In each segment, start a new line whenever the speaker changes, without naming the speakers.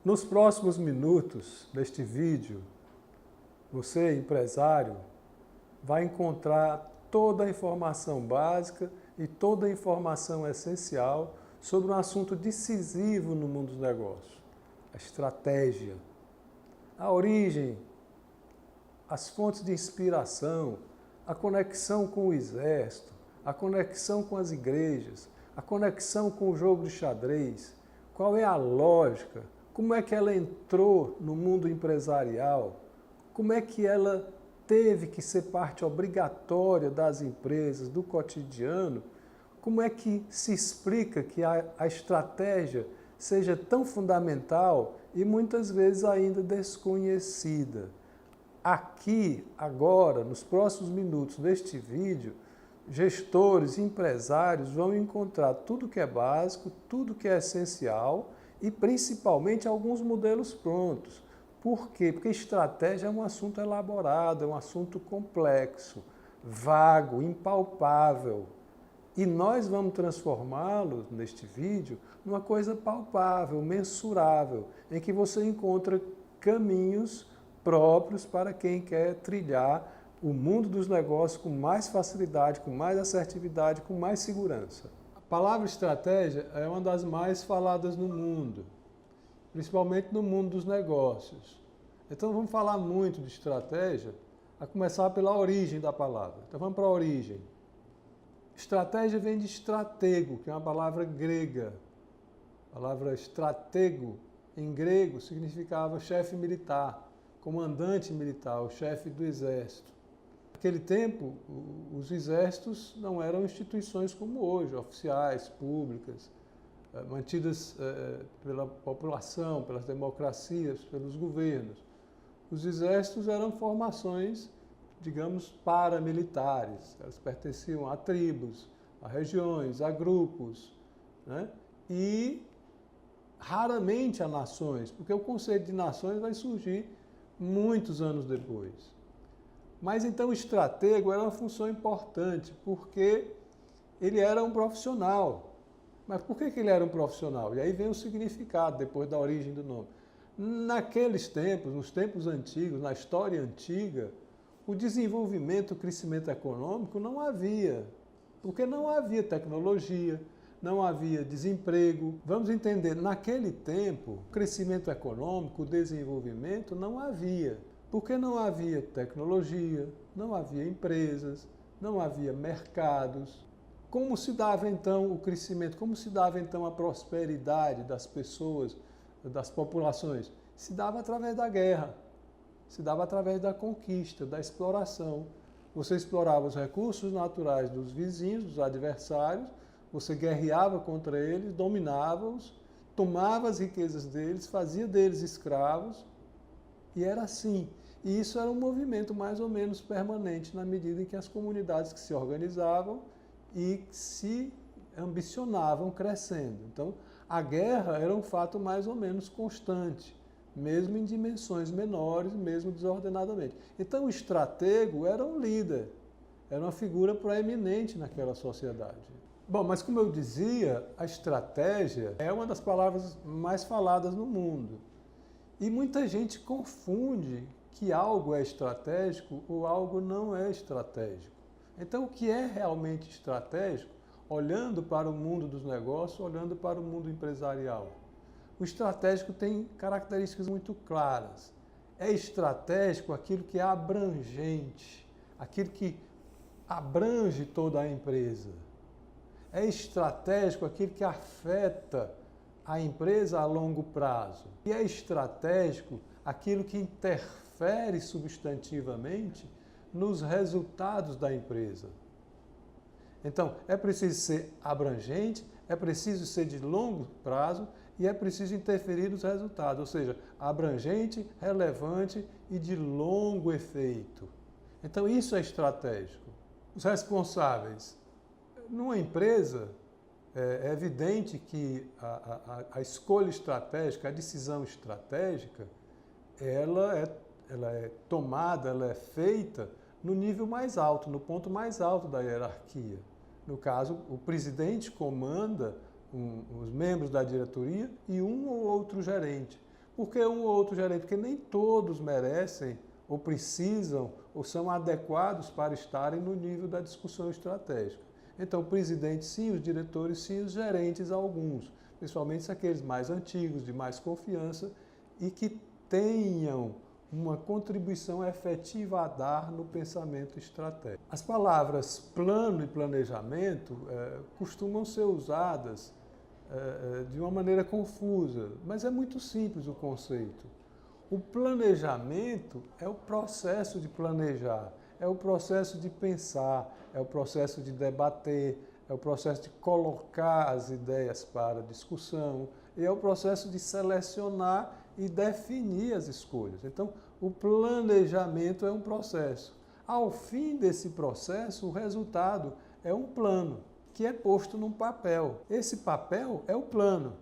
Nos próximos minutos deste vídeo, você, empresário, vai encontrar toda a informação básica e toda a informação essencial sobre um assunto decisivo no mundo dos negócios: a estratégia, a origem, as fontes de inspiração, a conexão com o exército, a conexão com as igrejas, a conexão com o jogo de xadrez, qual é a lógica, como é que ela entrou no mundo empresarial, como é que ela teve que ser parte obrigatória das empresas, do cotidiano, como é que se explica que a estratégia seja tão fundamental e muitas vezes ainda desconhecida. Aqui, agora, nos próximos minutos deste vídeo, gestores e empresários vão encontrar tudo que é básico, tudo que é essencial e principalmente alguns modelos prontos. Por quê? Porque estratégia é um assunto elaborado, é um assunto complexo, vago, impalpável. E nós vamos transformá-lo, neste vídeo, numa coisa palpável, mensurável, em que você encontra caminhos próprios para quem quer trilhar o mundo dos negócios com mais facilidade, com mais assertividade, com mais segurança. A palavra estratégia é uma das mais faladas no mundo, principalmente no mundo dos negócios. Então vamos falar muito de estratégia, a começar pela origem da palavra. Então vamos para a origem. Estratégia vem de stratego, que é uma palavra grega. A palavra stratego, em grego, significava chefe militar, comandante militar, o chefe do exército. Naquele tempo, os exércitos não eram instituições como hoje, oficiais, públicas, mantidas pela população, pelas democracias, pelos governos. Os exércitos eram formações, digamos, paramilitares. Elas pertenciam a tribos, a regiões, a grupos, né? E raramente a nações, porque o conceito de nações vai surgir muitos anos depois. Mas então o estratego era uma função importante, porque ele era um profissional. Mas por que ele era um profissional? E aí vem o significado, depois da origem do nome. Naqueles tempos, nos tempos antigos, na história antiga, o desenvolvimento, o crescimento econômico não havia, porque não havia tecnologia, não havia desemprego. Vamos entender, naquele tempo, o crescimento econômico, o desenvolvimento não havia, porque não havia tecnologia, não havia empresas, não havia mercados. Como se dava então o crescimento, como se dava então a prosperidade das pessoas, das populações? Se dava através da guerra, se dava através da conquista, da exploração. Você explorava os recursos naturais dos vizinhos, dos adversários, você guerreava contra eles, dominava-os, tomava as riquezas deles, fazia deles escravos, e era assim. E isso era um movimento mais ou menos permanente na medida em que as comunidades que se organizavam e se ambicionavam crescendo. Então, a guerra era um fato mais ou menos constante, mesmo em dimensões menores, mesmo desordenadamente. Então, o estratego era um líder, era uma figura proeminente naquela sociedade. Bom, mas como eu dizia, a estratégia é uma das palavras mais faladas no mundo. E muita gente confunde que algo é estratégico ou algo não é estratégico. Então, o que é realmente estratégico, olhando para o mundo dos negócios, olhando para o mundo empresarial? O estratégico tem características muito claras. É estratégico aquilo que é abrangente, aquilo que abrange toda a empresa. É estratégico aquilo que afeta a empresa a longo prazo. E é estratégico aquilo que interfere substantivamente nos resultados da empresa. Então, é preciso ser abrangente, é preciso ser de longo prazo e é preciso interferir nos resultados, ou seja, abrangente, relevante e de longo efeito. Então, isso é estratégico. Os responsáveis. Numa empresa, é evidente que a escolha estratégica, a decisão estratégica, ela é tomada, ela é feita no nível mais alto, no ponto mais alto da hierarquia. No caso, o presidente comanda os membros da diretoria e um ou outro gerente. Por que um ou outro gerente? Porque nem todos merecem, ou precisam, ou são adequados para estarem no nível da discussão estratégica. Então, o presidente sim, os diretores sim, os gerentes alguns, principalmente aqueles mais antigos, de mais confiança e que tenham uma contribuição efetiva a dar no pensamento estratégico. As palavras plano e planejamento costumam ser usadas de uma maneira confusa, mas é muito simples o conceito. O planejamento é o processo de planejar, é o processo de pensar, é o processo de debater, é o processo de colocar as ideias para discussão e é o processo de selecionar e definir as escolhas. Então, o planejamento é um processo. Ao fim desse processo, o resultado é um plano que é posto num papel. Esse papel é o plano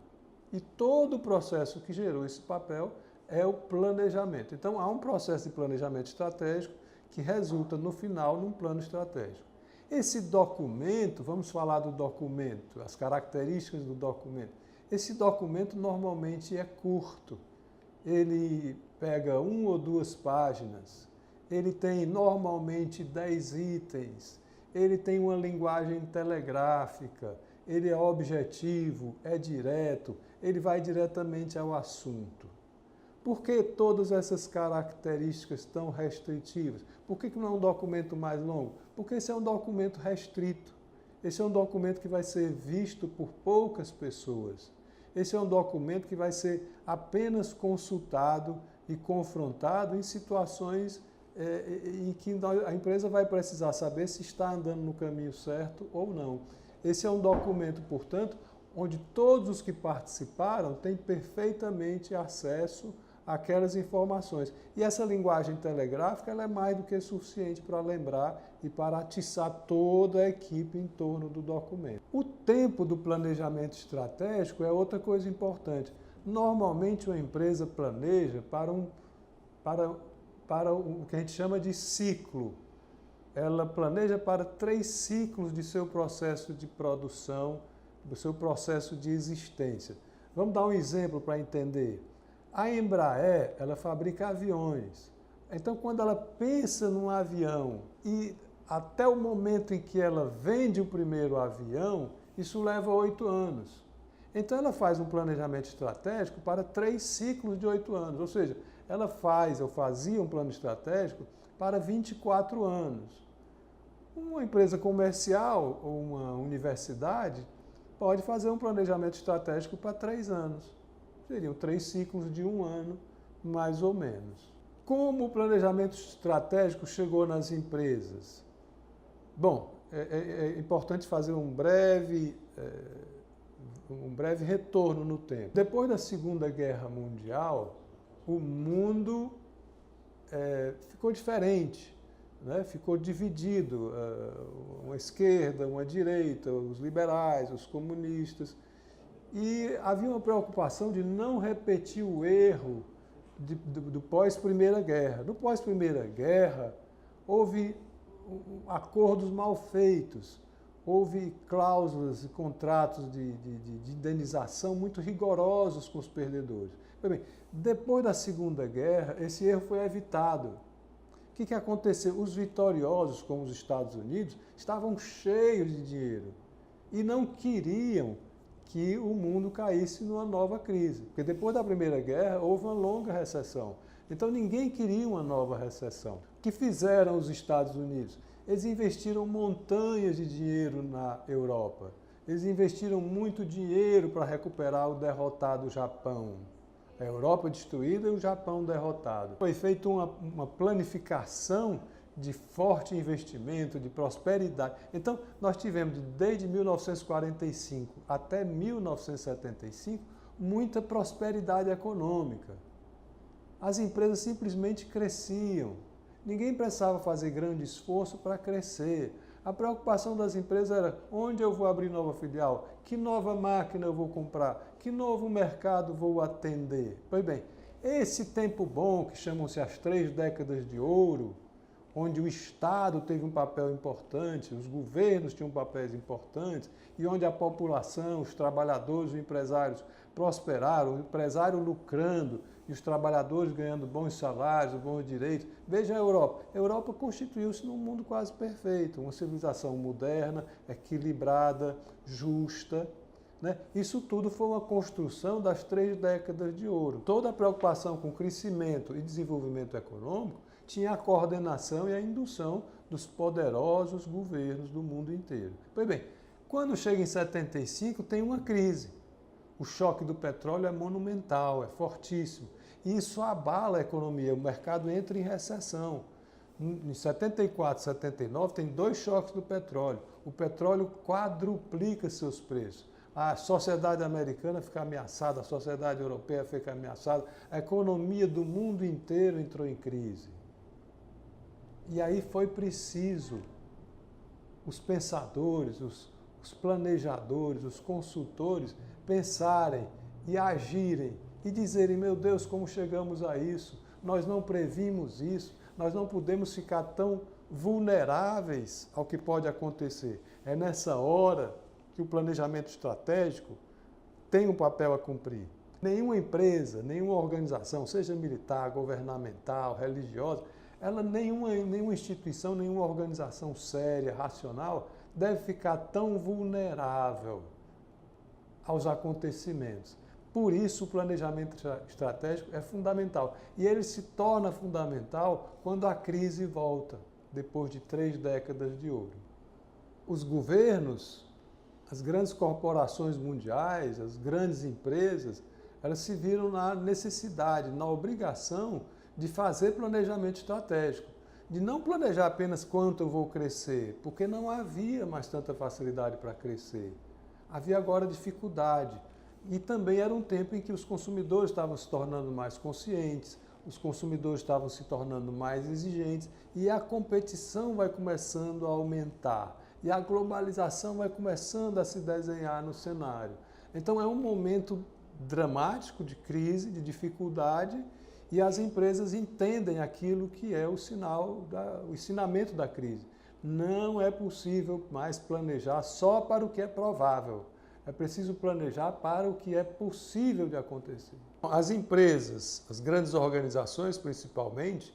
e todo o processo que gerou esse papel é o planejamento. Então, há um processo de planejamento estratégico que resulta, no final, num plano estratégico. Esse documento, vamos falar do documento, as características do documento. Esse documento normalmente é curto. Ele pega 1 ou 2 páginas. Ele tem normalmente 10 itens. Ele tem uma linguagem telegráfica. Ele é objetivo, é direto. Ele vai diretamente ao assunto. Por que todas essas características tão restritivas? Por que não é um documento mais longo? Porque esse é um documento restrito. Esse é um documento que vai ser visto por poucas pessoas. Esse é um documento que vai ser apenas consultado e confrontado em situações em que a empresa vai precisar saber se está andando no caminho certo ou não. Esse é um documento, portanto, onde todos os que participaram têm perfeitamente acesso aquelas informações. E essa linguagem telegráfica ela é mais do que suficiente para lembrar e para atiçar toda a equipe em torno do documento. O tempo do planejamento estratégico é outra coisa importante. Normalmente uma empresa planeja para o que a gente chama de ciclo. Ela planeja para 3 ciclos de seu processo de produção, do seu processo de existência. Vamos dar um exemplo para entender. A Embraer, ela fabrica aviões. Então, quando ela pensa num avião e até o momento em que ela vende o primeiro avião, isso leva 8 anos. Então, ela faz um planejamento estratégico para 3 ciclos de 8 anos. Ou seja, ela fazia um plano estratégico para 24 anos. Uma empresa comercial ou uma universidade pode fazer um planejamento estratégico para 3 anos. Seriam 3 ciclos de 1 ano, mais ou menos. Como o planejamento estratégico chegou nas empresas? Bom, é importante fazer um breve retorno no tempo. Depois da Segunda Guerra Mundial, o mundo ficou diferente, né? Ficou dividido, uma esquerda, uma direita, os liberais, os comunistas. E havia uma preocupação de não repetir o erro do pós-Primeira Guerra. No pós-Primeira Guerra, houve acordos mal feitos, houve cláusulas e contratos de indenização muito rigorosos com os perdedores. Bem, depois da Segunda Guerra, esse erro foi evitado. O que aconteceu? Os vitoriosos, como os Estados Unidos, estavam cheios de dinheiro e não queriam que o mundo caísse numa nova crise. Porque depois da Primeira Guerra houve uma longa recessão. Então ninguém queria uma nova recessão. O que fizeram os Estados Unidos? Eles investiram montanhas de dinheiro na Europa. Eles investiram muito dinheiro para recuperar o derrotado Japão. A Europa destruída e o Japão derrotado. Foi feita uma planificação de forte investimento, de prosperidade. Então, nós tivemos, desde 1945 até 1975, muita prosperidade econômica. As empresas simplesmente cresciam. Ninguém precisava fazer grande esforço para crescer. A preocupação das empresas era onde eu vou abrir nova filial, que nova máquina eu vou comprar, que novo mercado vou atender. Pois bem, esse tempo bom, que chamam-se as 3 décadas de ouro, onde o Estado teve um papel importante, os governos tinham papéis importantes, e onde a população, os trabalhadores, os empresários prosperar, o empresário lucrando e os trabalhadores ganhando bons salários, bons direitos. Veja a Europa. A Europa constituiu-se num mundo quase perfeito, uma civilização moderna, equilibrada, justa. Né? Isso tudo foi uma construção das 3 décadas de ouro. Toda a preocupação com crescimento e desenvolvimento econômico tinha a coordenação e a indução dos poderosos governos do mundo inteiro. Pois bem, quando chega em 75, tem uma crise. O choque do petróleo é monumental, é fortíssimo. E isso abala a economia, o mercado entra em recessão. Em 74, 79, tem 2 choques do petróleo. O petróleo quadruplica seus preços. A sociedade americana fica ameaçada, a sociedade europeia fica ameaçada, a economia do mundo inteiro entrou em crise. E aí foi preciso os pensadores, os planejadores, os consultores pensarem e agirem e dizerem, meu Deus, como chegamos a isso? Nós não previmos isso, nós não podemos ficar tão vulneráveis ao que pode acontecer. É nessa hora que o planejamento estratégico tem um papel a cumprir. Nenhuma empresa, nenhuma organização, seja militar, governamental, religiosa, nenhuma instituição, nenhuma organização séria, racional, deve ficar tão vulnerável aos acontecimentos. Por isso, o planejamento estratégico é fundamental. E ele se torna fundamental quando a crise volta, depois de 3 décadas de ouro. Os governos, as grandes corporações mundiais, as grandes empresas, elas se viram na necessidade, na obrigação de fazer planejamento estratégico, de não planejar apenas quanto eu vou crescer, porque não havia mais tanta facilidade para crescer. Havia agora dificuldade. E também era um tempo em que os consumidores estavam se tornando mais conscientes, os consumidores estavam se tornando mais exigentes e a competição vai começando a aumentar. E a globalização vai começando a se desenhar no cenário. Então é um momento dramático de crise, de dificuldade, e as empresas entendem aquilo que é o ensinamento da crise. Não é possível mais planejar só para o que é provável. É preciso planejar para o que é possível de acontecer. As empresas, as grandes organizações principalmente,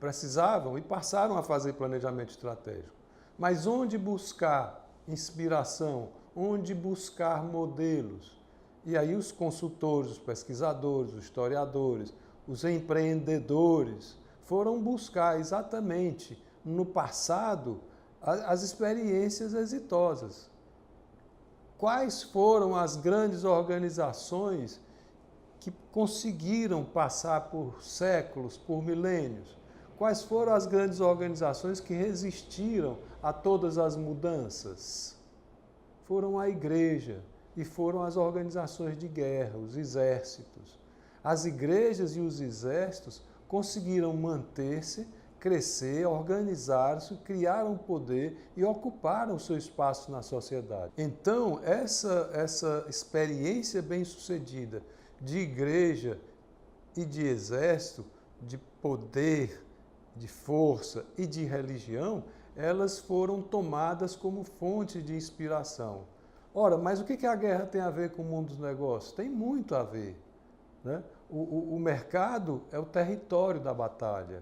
precisavam e passaram a fazer planejamento estratégico. Mas onde buscar inspiração? Onde buscar modelos? E aí os consultores, os pesquisadores, os historiadores, os empreendedores foram buscar exatamente no passado as experiências exitosas. Quais foram as grandes organizações que conseguiram passar por séculos, por milênios? Quais foram as grandes organizações que resistiram a todas as mudanças? Foram a igreja e foram as organizações de guerra, os exércitos. As igrejas e os exércitos conseguiram manter-se, crescer, organizar-se, criaram poder e ocuparam seu espaço na sociedade. Então, essa experiência bem-sucedida de igreja e de exército, de poder, de força e de religião, elas foram tomadas como fonte de inspiração. Ora, mas o que a guerra tem a ver com o mundo dos negócios? Tem muito a ver. Né? O mercado é o território da batalha.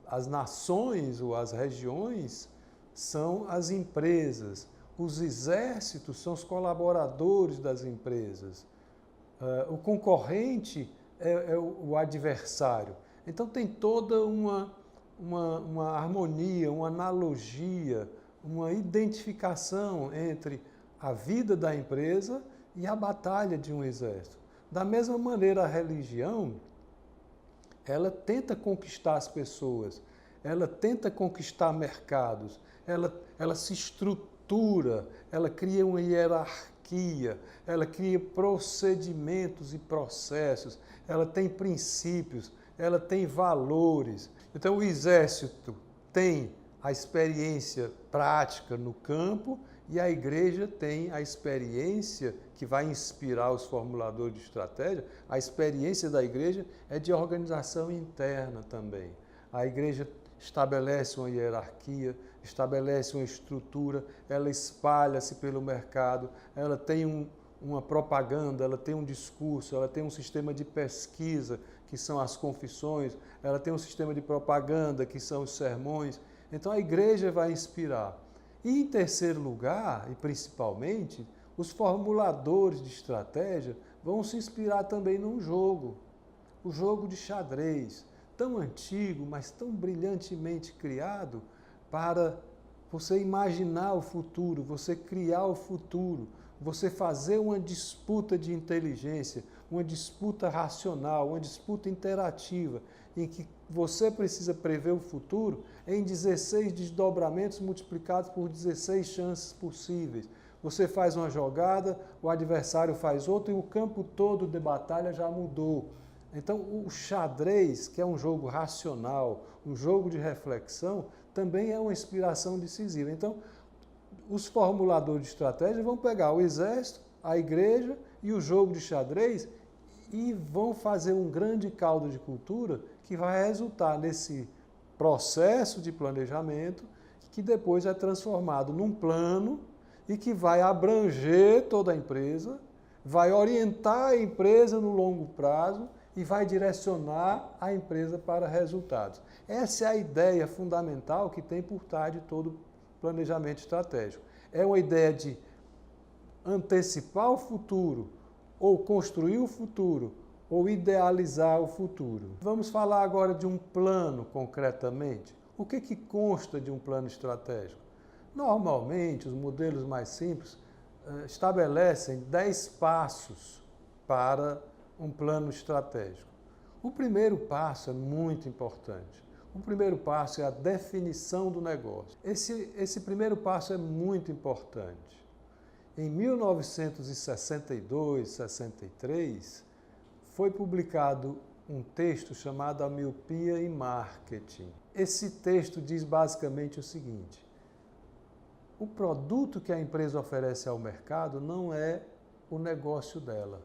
As nações ou as regiões são as empresas. Os exércitos são os colaboradores das empresas. O concorrente é o adversário. Então tem toda uma harmonia, uma analogia, uma identificação entre a vida da empresa e a batalha de um exército. Da mesma maneira, a religião, ela tenta conquistar as pessoas, ela tenta conquistar mercados, ela se estrutura, ela cria uma hierarquia, ela cria procedimentos e processos, ela tem princípios, ela tem valores. Então, o exército tem a experiência prática no campo e a igreja tem a experiência que vai inspirar os formuladores de estratégia. A experiência da igreja é de organização interna também. A igreja estabelece uma hierarquia, estabelece uma estrutura, ela espalha-se pelo mercado, ela tem uma propaganda, ela tem um discurso, ela tem um sistema de pesquisa, que são as confissões, ela tem um sistema de propaganda, que são os sermões. Então a igreja vai inspirar. E em terceiro lugar, e principalmente, os formuladores de estratégia vão se inspirar também num jogo. O jogo de xadrez, tão antigo, mas tão brilhantemente criado para você imaginar o futuro, você criar o futuro, você fazer uma disputa de inteligência, uma disputa racional, uma disputa interativa, em que você precisa prever o futuro em 16 desdobramentos multiplicados por 16 chances possíveis. Você faz uma jogada, o adversário faz outra e o campo todo de batalha já mudou. Então, o xadrez, que é um jogo racional, um jogo de reflexão, também é uma inspiração decisiva. Então, os formuladores de estratégia vão pegar o exército, a igreja e o jogo de xadrez e vão fazer um grande caldo de cultura que vai resultar nesse processo de planejamento que depois é transformado num plano e que vai abranger toda a empresa, vai orientar a empresa no longo prazo e vai direcionar a empresa para resultados. Essa é a ideia fundamental que tem por trás de todo planejamento estratégico. É uma ideia de antecipar o futuro, ou construir o futuro, ou idealizar o futuro. Vamos falar agora de um plano concretamente. O que consta de um plano estratégico? Normalmente, os modelos mais simples estabelecem 10 passos para um plano estratégico. O primeiro passo é muito importante. O primeiro passo é a definição do negócio. Esse primeiro passo é muito importante. Em 1962, 63, foi publicado um texto chamado A Miopia em Marketing. Esse texto diz basicamente o seguinte: o produto que a empresa oferece ao mercado não é o negócio dela.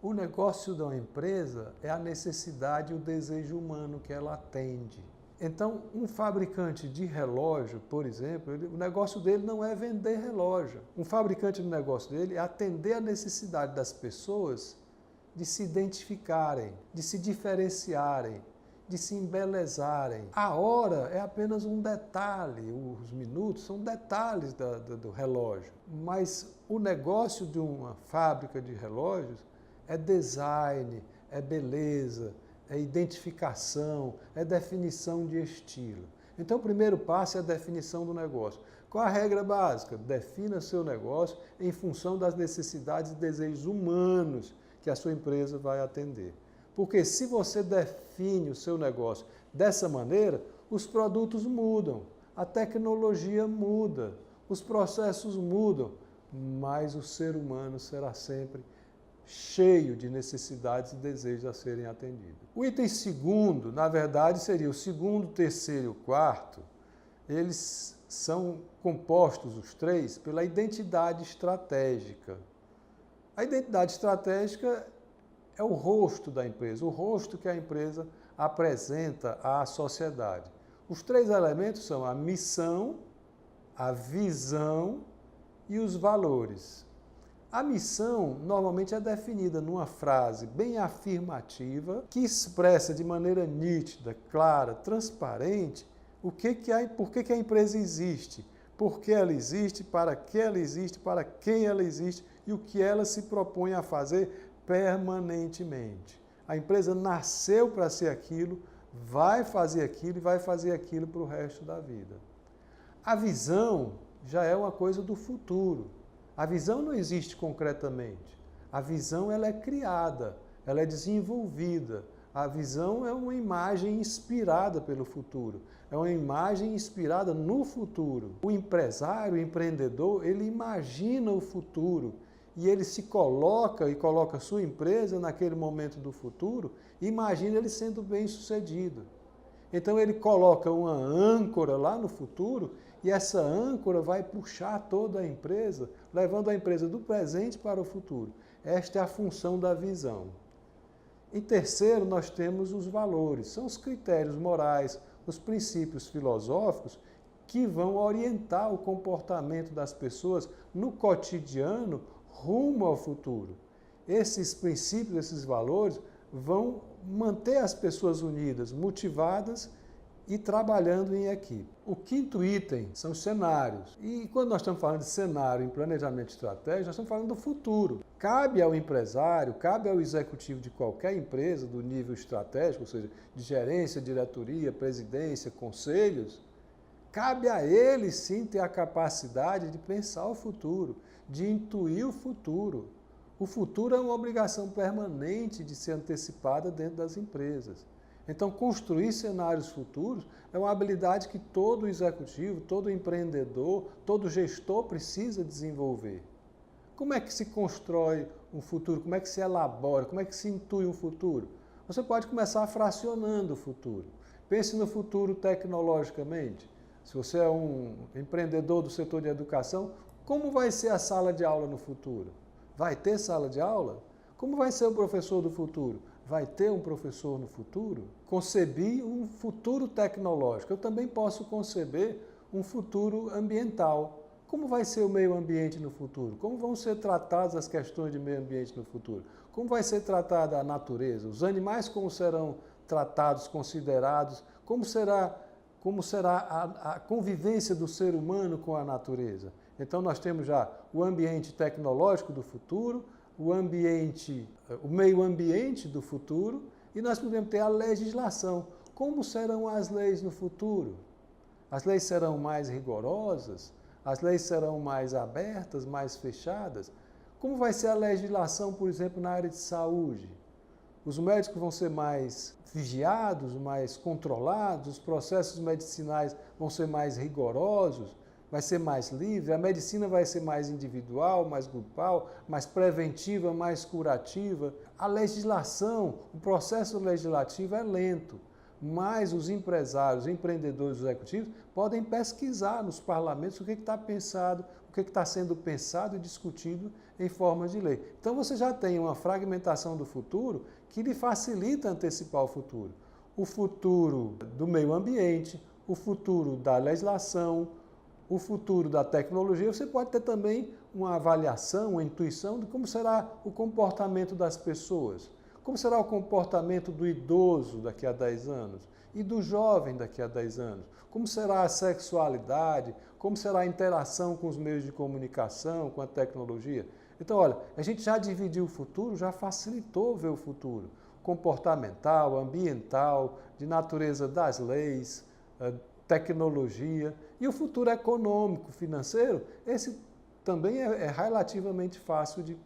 O negócio da empresa é a necessidade e o desejo humano que ela atende. Então, um fabricante de relógio, por exemplo, o negócio dele não é vender relógio. Um fabricante do negócio dele é atender a necessidade das pessoas de se identificarem, de se diferenciarem, de se embelezarem. A hora é apenas um detalhe, os minutos são detalhes do relógio. Mas o negócio de uma fábrica de relógios é design, é beleza, é identificação, é definição de estilo. Então, o primeiro passo é a definição do negócio. Qual a regra básica? Defina seu negócio em função das necessidades e desejos humanos que a sua empresa vai atender. Porque se você define o seu negócio dessa maneira, os produtos mudam, a tecnologia muda, os processos mudam, mas o ser humano será sempre cheio de necessidades e desejos a serem atendidos. O item segundo, na verdade, seria o segundo, terceiro e o quarto. Eles são compostos, os três, pela identidade estratégica. A identidade estratégica é o rosto da empresa, o rosto que a empresa apresenta à sociedade. Os três elementos são a missão, a visão e os valores. A missão normalmente é definida numa frase bem afirmativa, que expressa de maneira nítida, clara, transparente por que a empresa existe, por que ela existe, para que ela existe, para quem ela existe e o que ela se propõe a fazer permanentemente. A empresa nasceu para ser aquilo, vai fazer aquilo e vai fazer aquilo para o resto da vida. A visão já é uma coisa do futuro. A visão não existe concretamente. A visão ela é criada, ela é desenvolvida. A visão é uma imagem inspirada pelo futuro. É uma imagem inspirada no futuro. O empresário, o empreendedor, ele imagina o futuro e ele se coloca e coloca a sua empresa naquele momento do futuro e imagina ele sendo bem-sucedido. Então ele coloca uma âncora lá no futuro e essa âncora vai puxar toda a empresa, levando a empresa do presente para o futuro. Esta é a função da visão. Em terceiro, nós temos os valores. São os critérios morais, os princípios filosóficos que vão orientar o comportamento das pessoas no cotidiano rumo ao futuro. Esses princípios, esses valores vão manter as pessoas unidas, motivadas e trabalhando em equipe. O quinto item são os cenários. E quando nós estamos falando de cenário em planejamento estratégico, nós estamos falando do futuro. Cabe ao empresário, cabe ao executivo de qualquer empresa, do nível estratégico, ou seja, de gerência, diretoria, presidência, conselhos, cabe a ele sim ter a capacidade de pensar o futuro, de intuir o futuro. O futuro é uma obrigação permanente de ser antecipada dentro das empresas. Então, construir cenários futuros é uma habilidade que todo executivo, todo empreendedor, todo gestor precisa desenvolver. Como é que se constrói um futuro? Como é que se elabora? Como é que se intui um futuro? Você pode começar fracionando o futuro. Pense no futuro tecnologicamente. Se você é um empreendedor do setor de educação, como vai ser a sala de aula no futuro? Vai ter sala de aula? Como vai ser o professor do futuro? Vai ter um professor no futuro? Concebi um futuro tecnológico. Eu também posso conceber um futuro ambiental. Como vai ser o meio ambiente no futuro? Como vão ser tratadas as questões de meio ambiente no futuro? Como vai ser tratada a natureza? Os animais como serão tratados, considerados? Como será a convivência do ser humano com a natureza? Então nós temos já o ambiente tecnológico do futuro, o meio ambiente do futuro, e nós podemos ter a legislação. Como serão as leis no futuro? As leis serão mais rigorosas? As leis serão mais abertas, mais fechadas? Como vai ser a legislação, por exemplo, na área de saúde? Os médicos vão ser mais vigiados, mais controlados, os processos medicinais vão ser mais rigorosos, vai ser mais livre, a medicina vai ser mais individual, mais grupal, mais preventiva, mais curativa. A legislação, o processo legislativo é lento, mas os empresários, empreendedores, executivos podem pesquisar nos parlamentos o que está pensado, o que está sendo pensado e discutido em formas de lei. Então você já tem uma fragmentação do futuro que lhe facilita antecipar o futuro. O futuro do meio ambiente, o futuro da legislação, o futuro da tecnologia. Você pode ter também uma avaliação, uma intuição de como será o comportamento das pessoas, como será o comportamento do idoso daqui a 10 anos e do jovem daqui a 10 anos, como será a sexualidade, como será a interação com os meios de comunicação, com a tecnologia. Então, olha, a gente já dividiu o futuro, já facilitou ver o futuro comportamental, ambiental, de natureza das leis, tecnologia, e o futuro econômico, financeiro, esse também é relativamente fácil de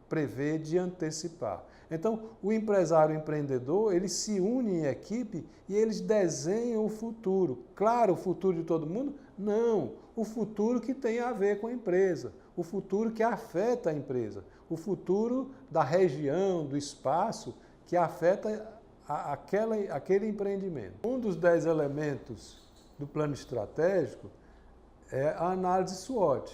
prever, de antecipar. Então, o empresário empreendedor, ele se une em equipe e eles desenham o futuro. Claro, o futuro de todo mundo? Não. O futuro que tem a ver com a empresa, o futuro que afeta a empresa, o futuro da região, do espaço, que afeta aquele empreendimento. Um dos 10 elementos do plano estratégico é a análise SWOT.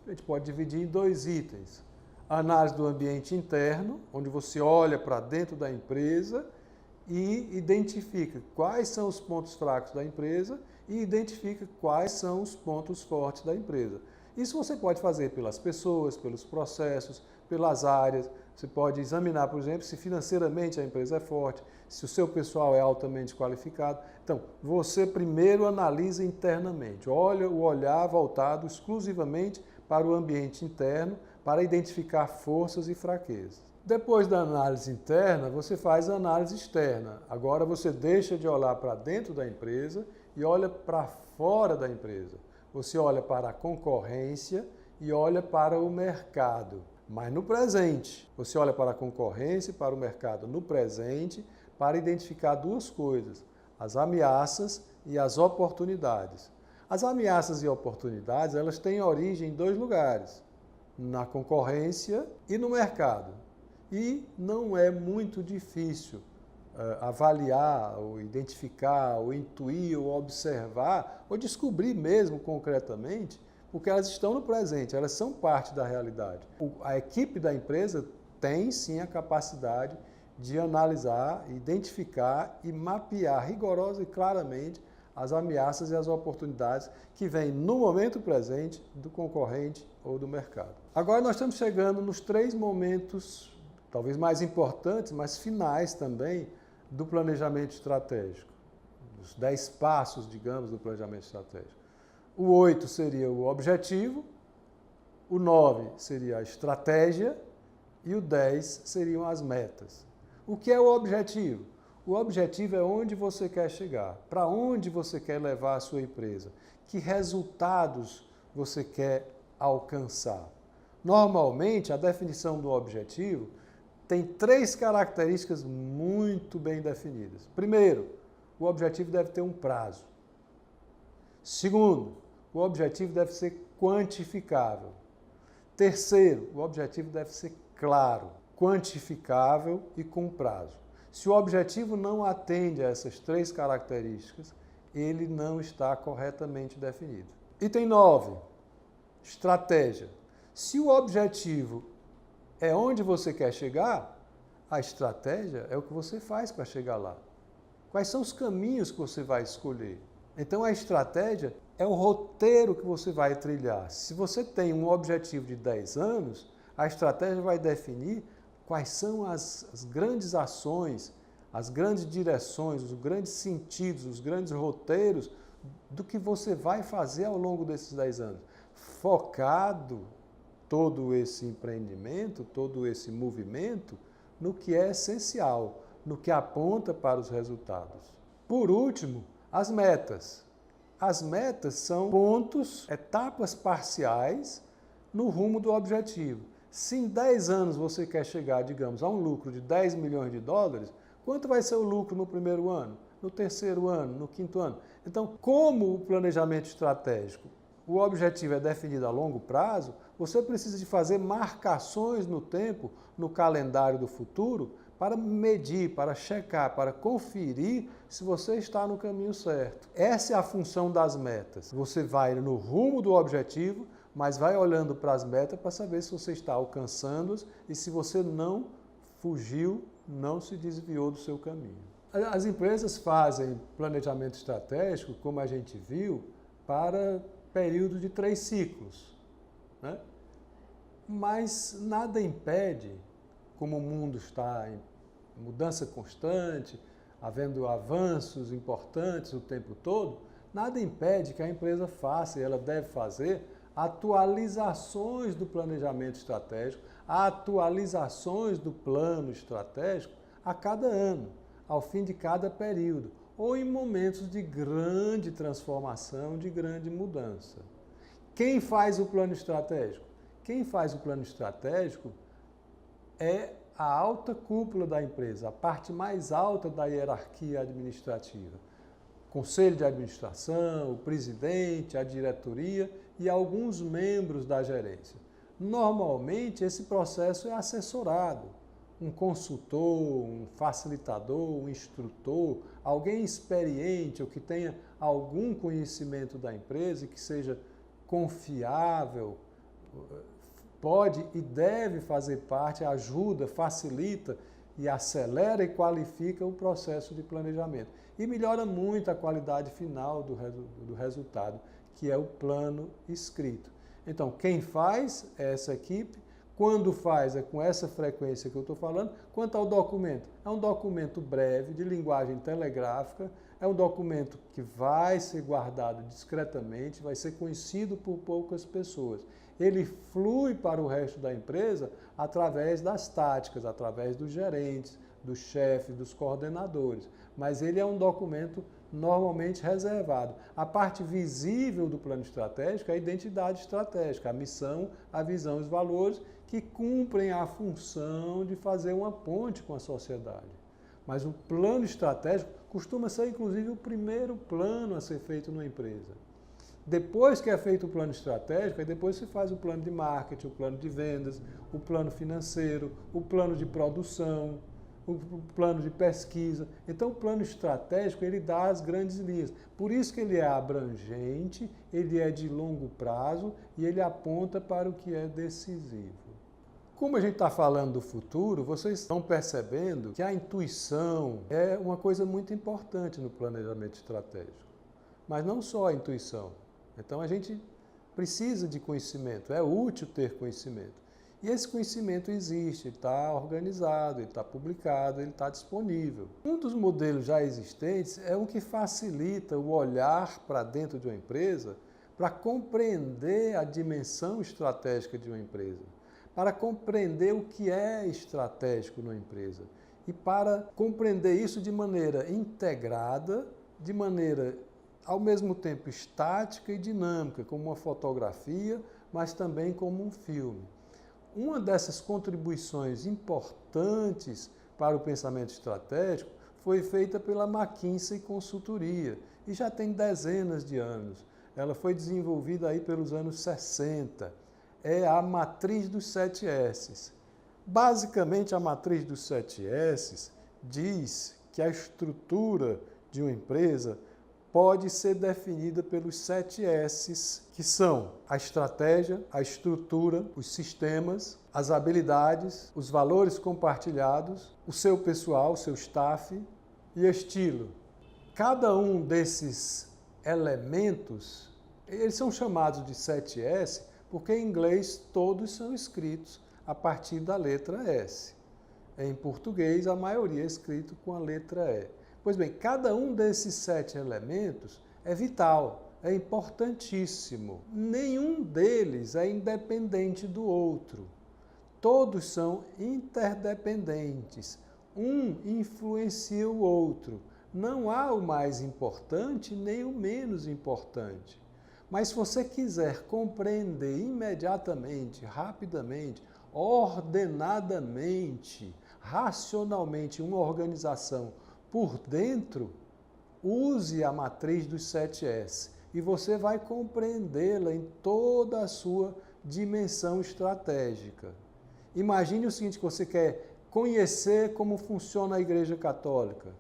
A gente pode dividir em 2 itens. A análise do ambiente interno, onde você olha para dentro da empresa e identifica quais são os pontos fracos da empresa e identifica quais são os pontos fortes da empresa. Isso você pode fazer pelas pessoas, pelos processos, pelas áreas. Você pode examinar, por exemplo, se financeiramente a empresa é forte, se o seu pessoal é altamente qualificado. Então, você primeiro analisa internamente, olha o olhar voltado exclusivamente para o ambiente interno, para identificar forças e fraquezas. Depois da análise interna, você faz a análise externa. Agora você deixa de olhar para dentro da empresa e olha para fora da empresa. Você olha para a concorrência e olha para o mercado. Mas no presente, você olha para a concorrência e para o mercado no presente para identificar 2 coisas, as ameaças e as oportunidades. As ameaças e oportunidades, elas têm origem em 2 lugares, na concorrência e no mercado. E não é muito difícil avaliar, ou identificar, ou intuir, ou observar, ou descobrir mesmo concretamente, porque elas estão no presente, elas são parte da realidade. A equipe da empresa tem sim a capacidade de analisar, identificar e mapear rigorosa e claramente as ameaças e as oportunidades que vêm no momento presente do concorrente ou do mercado. Agora nós estamos chegando nos 3 momentos, talvez mais importantes, mas finais também, do planejamento estratégico. Os 10 passos, digamos, do planejamento estratégico. O 8 seria o objetivo, o 9 seria a estratégia e o 10 seriam as metas. O que é o objetivo? O objetivo é onde você quer chegar, para onde você quer levar a sua empresa, que resultados você quer alcançar. Normalmente, a definição do objetivo tem 3 características muito bem definidas. Primeiro, o objetivo deve ter um prazo. Segundo, o objetivo deve ser quantificável. Terceiro, o objetivo deve ser claro, quantificável e com prazo. Se o objetivo não atende a essas 3 características, ele não está corretamente definido. Item 9, estratégia. Se o objetivo é onde você quer chegar, a estratégia é o que você faz para chegar lá. Quais são os caminhos que você vai escolher? Então a estratégia é o roteiro que você vai trilhar. Se você tem um objetivo de 10 anos, a estratégia vai definir quais são as grandes ações, as grandes direções, os grandes sentidos, os grandes roteiros do que você vai fazer ao longo desses 10 anos. Focado todo esse empreendimento, todo esse movimento no que é essencial, no que aponta para os resultados. Por último, as metas. As metas são pontos, etapas parciais no rumo do objetivo. Se em 10 anos você quer chegar, digamos, a um lucro de 10 milhões de dólares, quanto vai ser o lucro no primeiro ano, no terceiro ano, no quinto ano? Então, como o planejamento estratégico, o objetivo é definido a longo prazo, você precisa de fazer marcações no tempo, no calendário do futuro, para medir, para checar, para conferir se você está no caminho certo. Essa é a função das metas. Você vai no rumo do objetivo, mas vai olhando para as metas para saber se você está alcançando-as e se você não fugiu, não se desviou do seu caminho. As empresas fazem planejamento estratégico, como a gente viu, para período de 3 ciclos, né? Mas nada impede, como o mundo está em mudança constante, havendo avanços importantes o tempo todo, nada impede que a empresa faça, e ela deve fazer, atualizações do planejamento estratégico, atualizações do plano estratégico a cada ano, ao fim de cada período, ou em momentos de grande transformação, de grande mudança. Quem faz o plano estratégico? Quem faz o plano estratégico é a alta cúpula da empresa, a parte mais alta da hierarquia administrativa. Conselho de administração, o presidente, a diretoria e alguns membros da gerência. Normalmente, esse processo é assessorado. Um consultor, um facilitador, um instrutor, alguém experiente ou que tenha algum conhecimento da empresa e que seja confiável, pode e deve fazer parte, ajuda, facilita e acelera e qualifica o processo de planejamento. E melhora muito a qualidade final do resultado, que é o plano escrito. Então, quem faz é essa equipe. Quando faz é com essa frequência que eu estou falando. Quanto ao documento, é um documento breve, de linguagem telegráfica, é um documento que vai ser guardado discretamente, vai ser conhecido por poucas pessoas. Ele flui para o resto da empresa através das táticas, através dos gerentes, dos chefes, dos coordenadores. Mas ele é um documento normalmente reservado. A parte visível do plano estratégico é a identidade estratégica, a missão, a visão e os valores que cumprem a função de fazer uma ponte com a sociedade. Mas o plano estratégico costuma ser, inclusive, o primeiro plano a ser feito numa empresa. Depois que é feito o plano estratégico, aí depois se faz o plano de marketing, o plano de vendas, o plano financeiro, o plano de produção, o plano de pesquisa. Então, o plano estratégico, ele dá as grandes linhas. Por isso que ele é abrangente, ele é de longo prazo e ele aponta para o que é decisivo. Como a gente está falando do futuro, vocês estão percebendo que a intuição é uma coisa muito importante no planejamento estratégico. mas não só a intuição. Então a gente precisa de conhecimento, é útil ter conhecimento. E esse conhecimento existe, ele está organizado, ele está publicado, ele está disponível. Um dos modelos já existentes é o que facilita o olhar para dentro de uma empresa para compreender a dimensão estratégica de uma empresa, para compreender o que é estratégico numa empresa e para compreender isso de maneira integrada, de maneira ao mesmo tempo estática e dinâmica, como uma fotografia, mas também como um filme. Uma dessas contribuições importantes para o pensamento estratégico foi feita pela McKinsey Consultoria e já tem dezenas de anos. Ela foi desenvolvida aí pelos anos 60. É a matriz dos 7 S's. Basicamente, a matriz dos 7 S's diz que a estrutura de uma empresa pode ser definida pelos 7 S's, que são a estratégia, a estrutura, os sistemas, as habilidades, os valores compartilhados, o seu pessoal, o seu staff e estilo. Cada um desses elementos, eles são chamados de 7S porque em inglês todos são escritos a partir da letra S. Em português, a maioria é escrito com a letra E. Pois bem, cada um desses 7 elementos é vital, é importantíssimo. Nenhum deles é independente do outro. Todos são interdependentes. Um influencia o outro. Não há o mais importante nem o menos importante. Mas se você quiser compreender imediatamente, rapidamente, ordenadamente, racionalmente uma organização por dentro, use a matriz dos 7S e você vai compreendê-la em toda a sua dimensão estratégica. Imagine o seguinte, que você quer conhecer como funciona a Igreja Católica.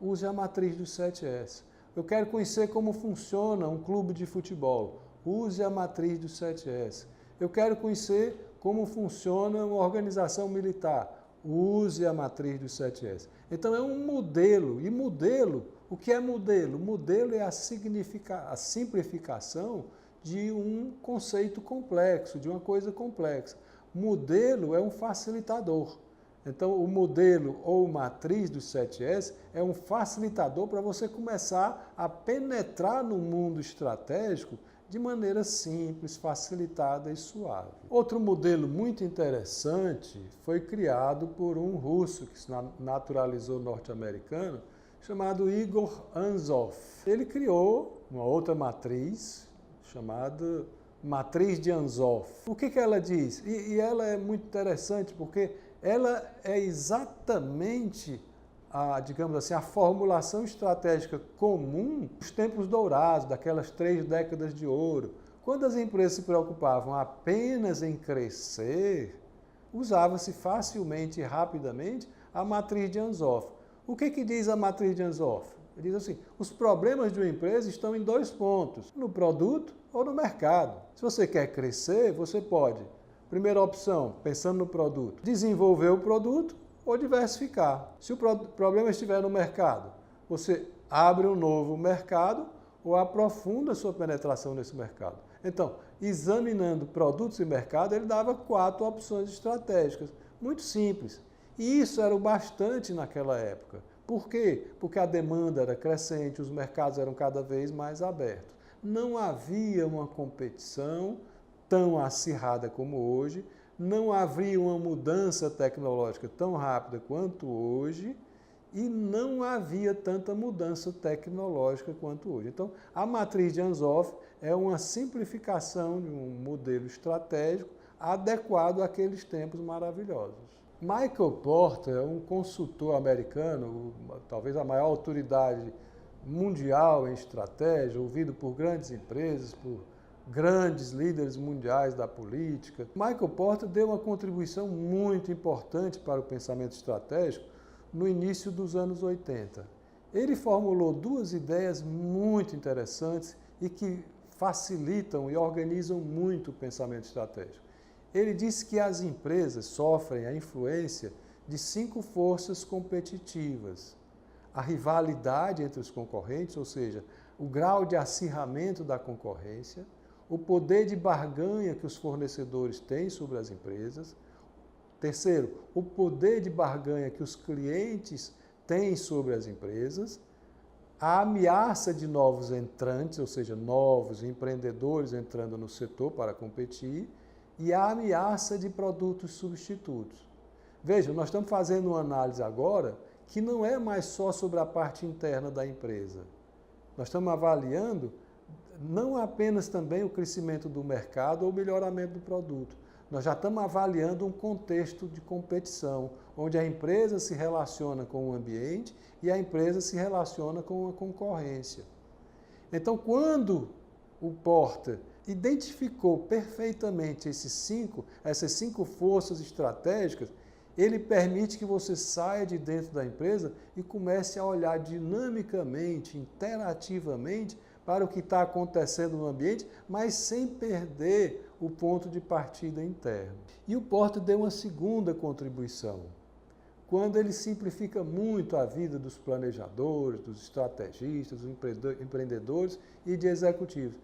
Use a matriz dos 7S. Eu quero conhecer como funciona um clube de futebol. Use a matriz dos 7S. Eu quero conhecer como funciona uma organização militar. Use a matriz dos 7S. Então é um modelo. E modelo, o que é modelo? Modelo é a simplificação de um conceito complexo, de uma coisa complexa. Modelo é um facilitador. Então o modelo ou matriz dos 7S é um facilitador para você começar a penetrar no mundo estratégico de maneira simples, facilitada e suave. Outro modelo muito interessante foi criado por um russo que se naturalizou norte-americano, chamado Igor Anzov. Ele criou uma outra matriz chamada matriz de Anzov. O que ela diz? E ela é muito interessante porque ela é exatamente digamos assim, a formulação estratégica comum dos tempos dourados, daquelas 3 décadas de ouro. Quando as empresas se preocupavam apenas em crescer, usava-se facilmente e rapidamente a matriz de Anzov. O que diz a matriz de Anzov? Ele diz assim, os problemas de uma empresa estão em 2 pontos, no produto ou no mercado. Se você quer crescer, você pode, primeira opção, pensando no produto, desenvolver o produto ou diversificar. Se o problema estiver no mercado, você abre um novo mercado ou aprofunda a sua penetração nesse mercado. Então, examinando produtos e mercado, ele dava 4 opções estratégicas, muito simples. E isso era o bastante naquela época. Por quê? Porque a demanda era crescente, os mercados eram cada vez mais abertos. Não havia uma competição tão acirrada como hoje, não havia uma mudança tecnológica tão rápida quanto hoje e não havia tanta mudança tecnológica quanto hoje. Então, a matriz de Anzov é uma simplificação de um modelo estratégico adequado àqueles tempos maravilhosos. Michael Porter é um consultor americano, talvez a maior autoridade mundial em estratégia, ouvido por grandes empresas, por grandes líderes mundiais da política. Michael Porter deu uma contribuição muito importante para o pensamento estratégico no início dos anos 80. Ele formulou 2 ideias muito interessantes e que facilitam e organizam muito o pensamento estratégico. Ele disse que as empresas sofrem a influência de 5 forças competitivas. A rivalidade entre os concorrentes, ou seja, o grau de acirramento da concorrência, o poder de barganha que os fornecedores têm sobre as empresas. Terceiro, o poder de barganha que os clientes têm sobre as empresas. A ameaça de novos entrantes, ou seja, novos empreendedores entrando no setor para competir, e a ameaça de produtos substitutos. Vejam, nós estamos fazendo uma análise agora que não é mais só sobre a parte interna da empresa. Nós estamos avaliando não apenas também o crescimento do mercado ou o melhoramento do produto. Nós já estamos avaliando um contexto de competição, onde a empresa se relaciona com o ambiente e a empresa se relaciona com a concorrência. Então, quando o Porter identificou perfeitamente essas cinco forças estratégicas, ele permite que você saia de dentro da empresa e comece a olhar dinamicamente, interativamente, para o que está acontecendo no ambiente, mas sem perder o ponto de partida interno. E o Porter deu uma segunda contribuição, quando ele simplifica muito a vida dos planejadores, dos estrategistas, dos empreendedores e de executivos.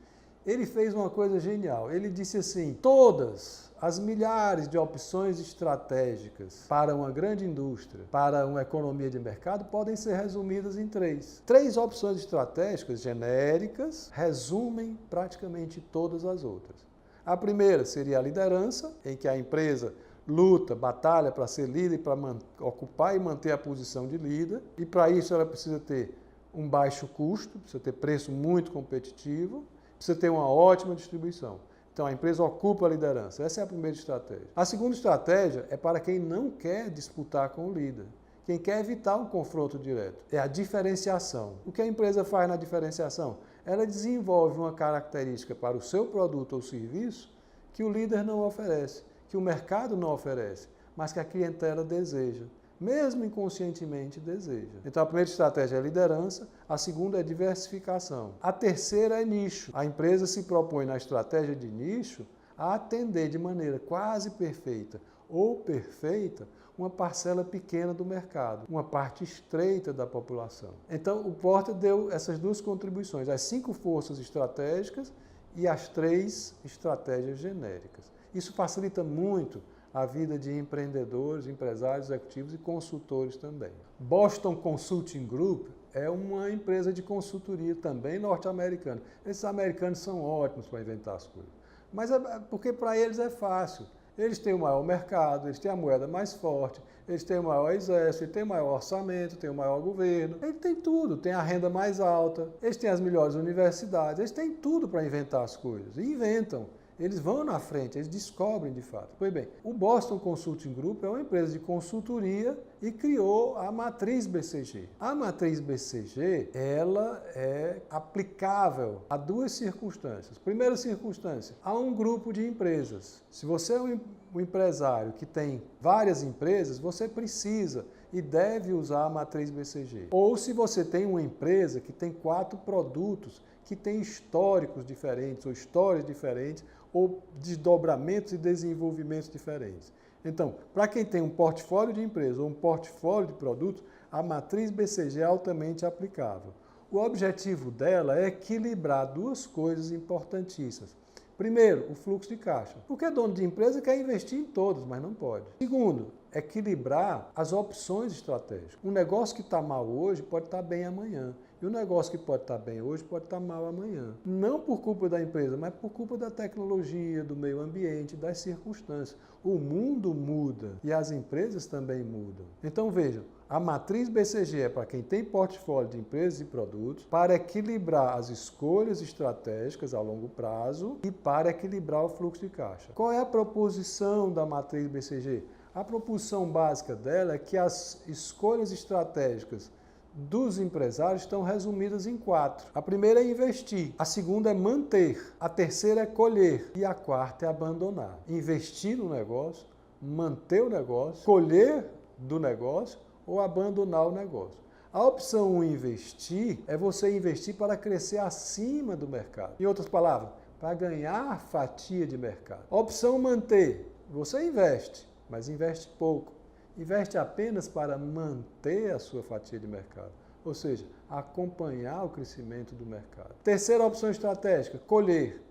Ele fez uma coisa genial, ele disse assim, todas as milhares de opções estratégicas para uma grande indústria, para uma economia de mercado, podem ser resumidas em três. Três opções estratégicas genéricas resumem praticamente todas as outras. A primeira seria a liderança, em que a empresa luta, batalha para ser líder, para ocupar e manter a posição de líder, e para isso ela precisa ter um baixo custo, precisa ter preço muito competitivo, precisa ter uma ótima distribuição. Então, a empresa ocupa a liderança. Essa é a primeira estratégia. A segunda estratégia é para quem não quer disputar com o líder. Quem quer evitar um confronto direto. É a diferenciação. O que a empresa faz na diferenciação? Ela desenvolve uma característica para o seu produto ou serviço que o líder não oferece, que o mercado não oferece, mas que a clientela deseja. Mesmo inconscientemente deseja. Então a primeira estratégia é liderança, a segunda é diversificação. A terceira é nicho. A empresa se propõe na estratégia de nicho a atender de maneira quase perfeita ou perfeita uma parcela pequena do mercado, uma parte estreita da população. Então o Porter deu essas duas contribuições, as 5 forças estratégicas e as 3 estratégias genéricas. Isso facilita muito a vida de empreendedores, empresários, executivos e consultores também. Boston Consulting Group é uma empresa de consultoria também norte-americana. Esses americanos são ótimos para inventar as coisas. Mas é porque para eles é fácil. Eles têm o maior mercado, eles têm a moeda mais forte, eles têm o maior exército, eles têm o maior orçamento, têm o maior governo. Eles têm tudo, têm a renda mais alta, eles têm as melhores universidades, eles têm tudo para inventar as coisas. E inventam. Eles vão na frente, eles descobrem de fato. Pois bem, o Boston Consulting Group é uma empresa de consultoria e criou a matriz BCG. A matriz BCG, ela é aplicável a 2 circunstâncias. Primeira circunstância, a um grupo de empresas. Se você é um empresário que tem várias empresas, você precisa e deve usar a matriz BCG. Ou se você tem uma empresa que tem 4 produtos, que tem históricos diferentes, ou histórias diferentes, ou desdobramentos e desenvolvimentos diferentes. Então, para quem tem um portfólio de empresas ou um portfólio de produtos, a matriz BCG é altamente aplicável. O objetivo dela é equilibrar 2 coisas importantíssimas. Primeiro, o fluxo de caixa. Porque dono de empresa quer investir em todos, mas não pode. Segundo, equilibrar as opções estratégicas. Um negócio que está mal hoje pode estar bem amanhã. E um negócio que pode estar bem hoje pode estar mal amanhã. Não por culpa da empresa, mas por culpa da tecnologia, do meio ambiente, das circunstâncias. O mundo muda e as empresas também mudam. Então vejam, a matriz BCG é para quem tem portfólio de empresas e produtos, para equilibrar as escolhas estratégicas a longo prazo e para equilibrar o fluxo de caixa. Qual é a proposição da matriz BCG? A proposição básica dela é que as escolhas estratégicas dos empresários estão resumidas em 4. A primeira é investir, a segunda é manter, a terceira é colher e a quarta é abandonar. Investir no negócio, manter o negócio, colher do negócio ou abandonar o negócio. A opção 1, investir, é você investir para crescer acima do mercado. Em outras palavras, para ganhar fatia de mercado. A opção manter, você investe, mas investe pouco. Investe apenas para manter a sua fatia de mercado. ou seja, acompanhar o crescimento do mercado. Terceira opção estratégica, colher.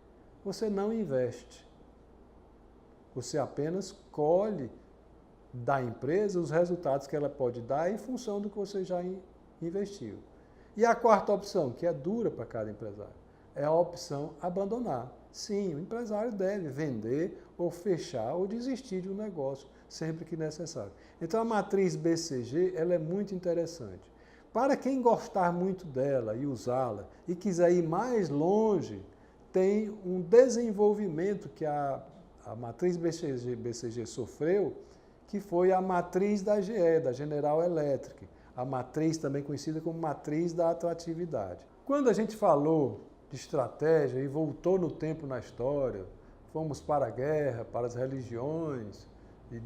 Você não investe. Você apenas colhe da empresa os resultados que ela pode dar em função do que você já investiu. E a quarta opção, que é dura para cada empresário, é a opção abandonar. Sim, o empresário deve vender ou fechar ou desistir de um negócio sempre que necessário. Então a matriz BCG ela é muito interessante. Para quem gostar muito dela e usá-la e quiser ir mais longe, tem um desenvolvimento que a matriz BCG sofreu, que foi a matriz da GE, da General Electric, a matriz também conhecida como matriz da atratividade. Quando a gente falou de estratégia e voltou no tempo na história, fomos para a guerra, para as religiões, e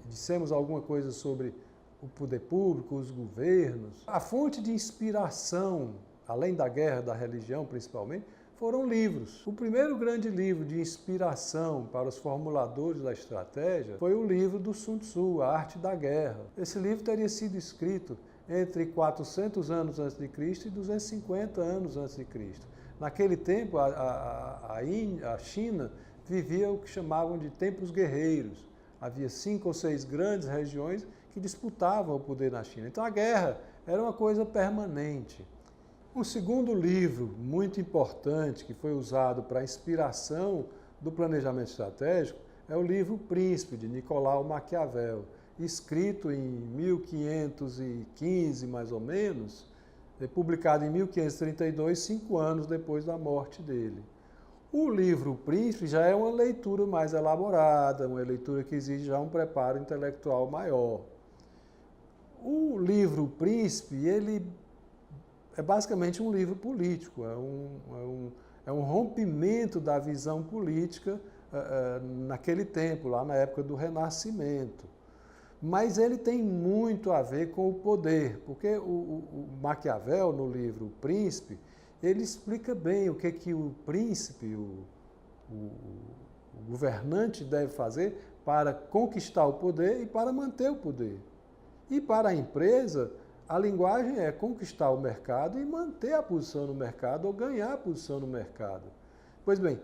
dissemos alguma coisa sobre o poder público, os governos. A fonte de inspiração, além da guerra, da religião principalmente, foram livros. O primeiro grande livro de inspiração para os formuladores da estratégia foi o livro do Sun Tzu, A Arte da Guerra. Esse livro teria sido escrito entre 400 anos antes de Cristo e 250 anos antes de Cristo. Naquele tempo, a China vivia o que chamavam de tempos guerreiros. Havia 5 ou 6 grandes regiões que disputavam o poder na China. Então a guerra era uma coisa permanente. Um segundo livro muito importante que foi usado para a inspiração do planejamento estratégico é o livro Príncipe, de Nicolau Maquiavel, escrito em 1515, mais ou menos, publicado em 1532, 5 anos depois da morte dele. O livro Príncipe já é uma leitura mais elaborada, uma leitura que exige já um preparo intelectual maior. O livro Príncipe, ele é basicamente um livro político, é um rompimento da visão política naquele tempo, lá na época do Renascimento. Mas ele tem muito a ver com o poder, porque o Maquiavel, no livro O Príncipe, ele explica bem o que o príncipe, o governante deve fazer para conquistar o poder e para manter o poder. E para a empresa, a linguagem é conquistar o mercado e manter a posição no mercado ou ganhar a posição no mercado. Pois bem,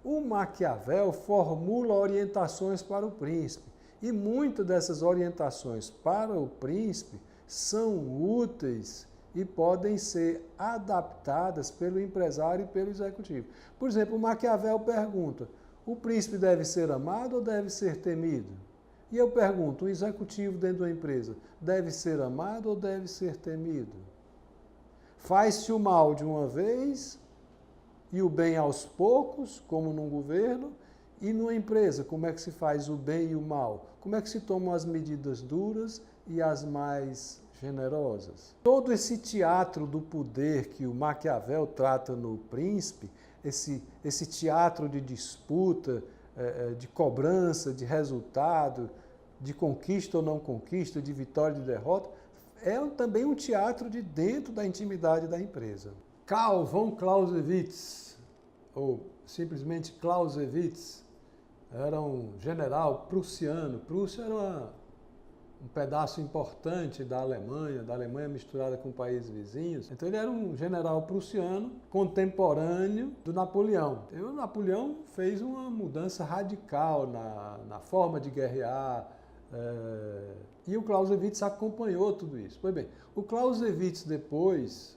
o Maquiavel formula orientações para o príncipe e muitas dessas orientações para o príncipe são úteis e podem ser adaptadas pelo empresário e pelo executivo. Por exemplo, o Maquiavel pergunta, o príncipe deve ser amado ou deve ser temido? E eu pergunto, o executivo dentro da empresa deve ser amado ou deve ser temido? Faz-se o mal de uma vez e o bem aos poucos, como num governo, e numa empresa, como é que se faz o bem e o mal? Como é que se tomam as medidas duras e as mais generosas? Todo esse teatro do poder que o Maquiavel trata no Príncipe, esse teatro de disputa, de cobrança, de resultado, de conquista ou não conquista, de vitória e de derrota, é também um teatro de dentro da intimidade da empresa. Karl von Clausewitz, ou simplesmente Clausewitz, era um general prussiano. Prússia era um pedaço importante da Alemanha misturada com países vizinhos. Então ele era um general prussiano contemporâneo do Napoleão. E o Napoleão fez uma mudança radical na forma de guerrear, e o Clausewitz acompanhou tudo isso. Pois bem, o Clausewitz depois,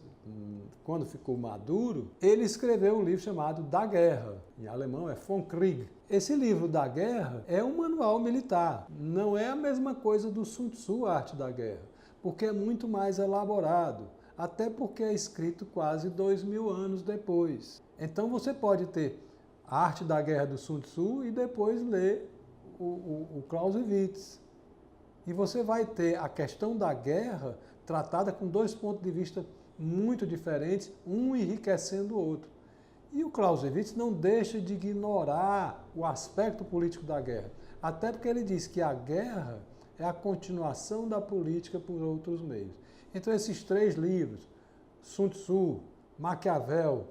quando ficou maduro, ele escreveu um livro chamado Da Guerra. Em alemão é Von Krieg. Esse livro da guerra é um manual militar. Não é a mesma coisa do Sun Tzu, A Arte da Guerra, porque é muito mais elaborado, até porque é escrito quase 2000 anos depois. Então você pode ter A Arte da Guerra do Sun Tzu e depois ler o Clausewitz. E você vai ter a questão da guerra tratada com 2 pontos de vista muito diferentes, um enriquecendo o outro. E o Clausewitz não deixa de ignorar o aspecto político da guerra, até porque ele diz que a guerra é a continuação da política por outros meios. Então esses 3 livros, Sun Tzu, Maquiavel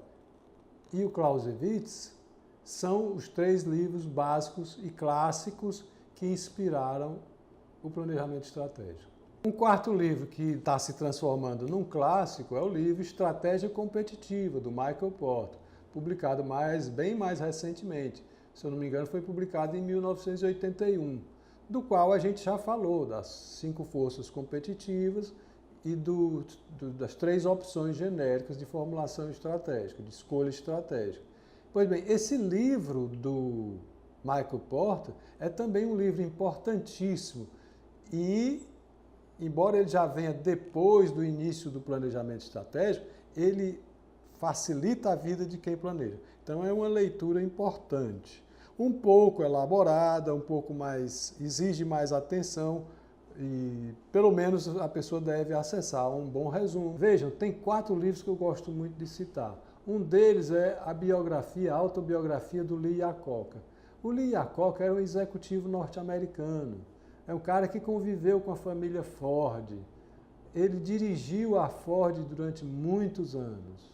e o Clausewitz, são os 3 livros básicos e clássicos que inspiraram o planejamento estratégico. Um quarto livro que está se transformando num clássico é o livro Estratégia Competitiva, do Michael Porter, publicado bem mais recentemente. Se eu não me engano, foi publicado em 1981, do qual a gente já falou, das 5 forças competitivas e das 3 opções genéricas de formulação estratégica, de escolha estratégica. Pois bem, esse livro do Michael Porter é também um livro importantíssimo e, embora ele já venha depois do início do planejamento estratégico, ele facilita a vida de quem planeja. Então é uma leitura importante. Um pouco elaborada, um pouco mais, exige mais atenção e pelo menos a pessoa deve acessar um bom resumo. Vejam, tem 4 livros que eu gosto muito de citar. Um deles é a autobiografia do Lee Iacocca. O Lee Iacocca era um executivo norte-americano. É um cara que conviveu com a família Ford. Ele dirigiu a Ford durante muitos anos.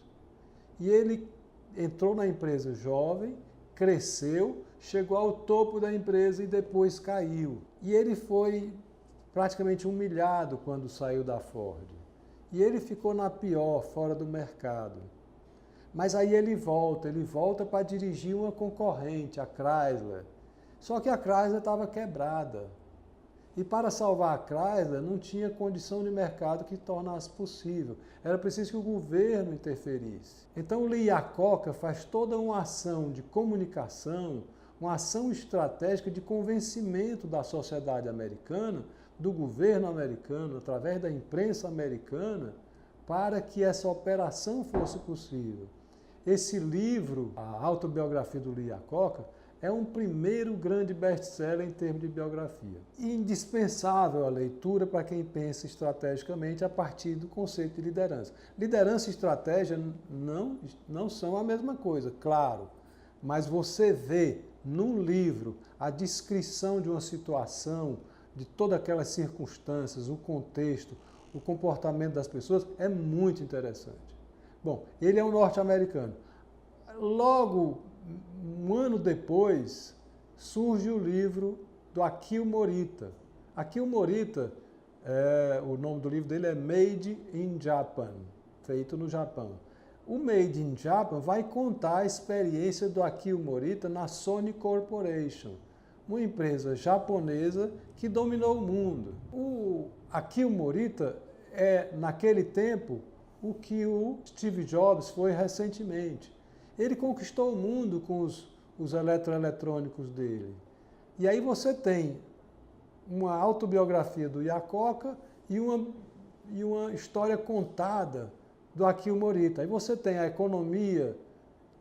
E ele entrou na empresa jovem, cresceu, chegou ao topo da empresa e depois caiu. E ele foi praticamente humilhado quando saiu da Ford. E ele ficou na pior, fora do mercado. Mas aí ele volta para dirigir uma concorrente, a Chrysler. Só que a Chrysler estava quebrada. E para salvar a Chrysler não tinha condição de mercado que tornasse possível. Era preciso que o governo interferisse. Então o Lee Iacocca faz toda uma ação de comunicação, uma ação estratégica de convencimento da sociedade americana, do governo americano, através da imprensa americana, para que essa operação fosse possível. Esse livro, a autobiografia do Lee Iacocca, é um primeiro grande best-seller em termos de biografia. Indispensável a leitura para quem pensa estrategicamente a partir do conceito de liderança. Liderança e estratégia não são a mesma coisa, claro, mas você vê num livro a descrição de uma situação, de todas aquelas circunstâncias, o contexto, o comportamento das pessoas, é muito interessante. Bom, ele é um norte-americano. Logo, um ano depois, surge o livro do Akio Morita. Akio Morita, o nome do livro dele é Made in Japan, feito no Japão. O Made in Japan vai contar a experiência do Akio Morita na Sony Corporation, uma empresa japonesa que dominou o mundo. O Akio Morita é, naquele tempo, o que o Steve Jobs foi recentemente. Ele conquistou o mundo com os eletroeletrônicos dele. E aí você tem uma autobiografia do Iacocca e uma história contada do Akio Morita. Aí você tem a economia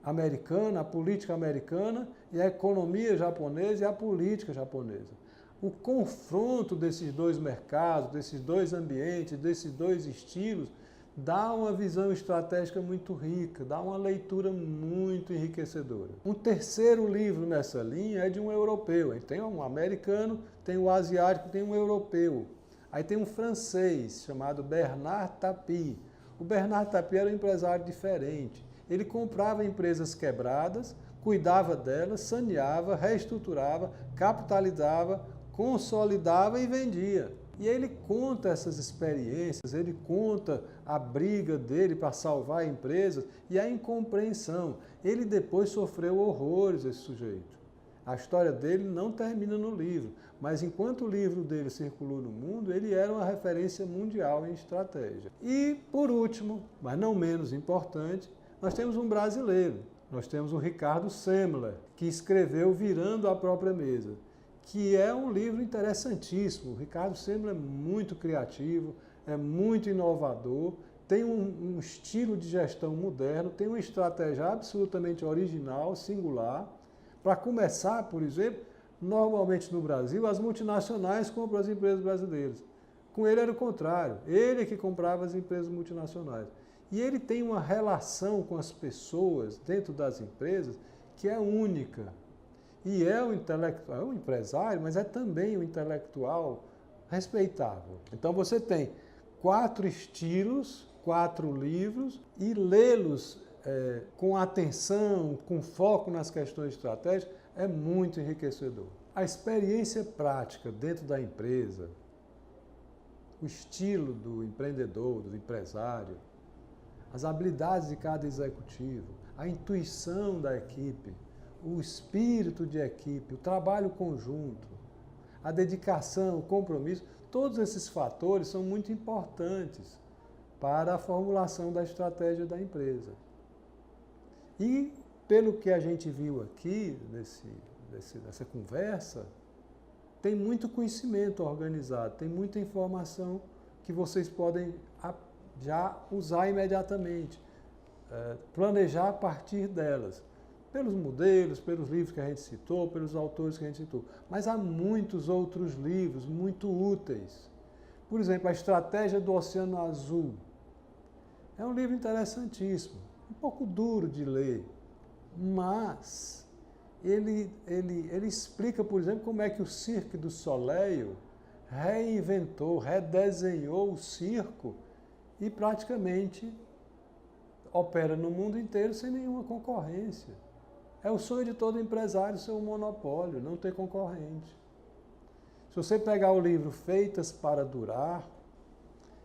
americana, a política americana, e a economia japonesa e a política japonesa. O confronto desses 2 mercados, desses 2 ambientes, desses 2 estilos, dá uma visão estratégica muito rica, dá uma leitura muito enriquecedora. Um terceiro livro nessa linha é de um europeu. Aí tem um americano, tem um asiático, tem um europeu. Aí tem um francês chamado Bernard Tapie. O Bernard Tapie era um empresário diferente. Ele comprava empresas quebradas, cuidava delas, saneava, reestruturava, capitalizava, consolidava e vendia. E ele conta essas experiências, ele conta a briga dele para salvar a empresa e a incompreensão. Ele depois sofreu horrores, esse sujeito. A história dele não termina no livro, mas enquanto o livro dele circulou no mundo, ele era uma referência mundial em estratégia. E, por último, mas não menos importante, nós temos um brasileiro. Nós temos o Ricardo Semler, que escreveu Virando a Própria Mesa, que é um livro interessantíssimo. O Ricardo Semler é muito criativo, é muito inovador, tem um estilo de gestão moderno, tem uma estratégia absolutamente original, singular. Para começar, por exemplo, normalmente no Brasil, as multinacionais compram as empresas brasileiras. Com ele era o contrário, ele é que comprava as empresas multinacionais. E ele tem uma relação com as pessoas dentro das empresas que é única. E é um intelectual, é um empresário, mas é também um intelectual respeitável. Então você tem 4 estilos, 4 livros, e lê-los com atenção, com foco nas questões estratégicas, é muito enriquecedor. A experiência prática dentro da empresa, o estilo do empreendedor, do empresário, as habilidades de cada executivo, a intuição da equipe, o espírito de equipe, o trabalho conjunto, a dedicação, o compromisso, todos esses fatores são muito importantes para a formulação da estratégia da empresa. E, pelo que a gente viu aqui, nessa conversa, tem muito conhecimento organizado, tem muita informação que vocês podem já usar imediatamente, planejar a partir delas, pelos modelos, pelos livros que a gente citou, pelos autores que a gente citou. Mas há muitos outros livros muito úteis. Por exemplo, A Estratégia do Oceano Azul. É um livro interessantíssimo, um pouco duro de ler, mas ele explica, por exemplo, como é que o Cirque du Soleil reinventou, redesenhou o circo e praticamente opera no mundo inteiro sem nenhuma concorrência. É o sonho de todo empresário ser um monopólio, não ter concorrente. Se você pegar o livro Feitas para Durar,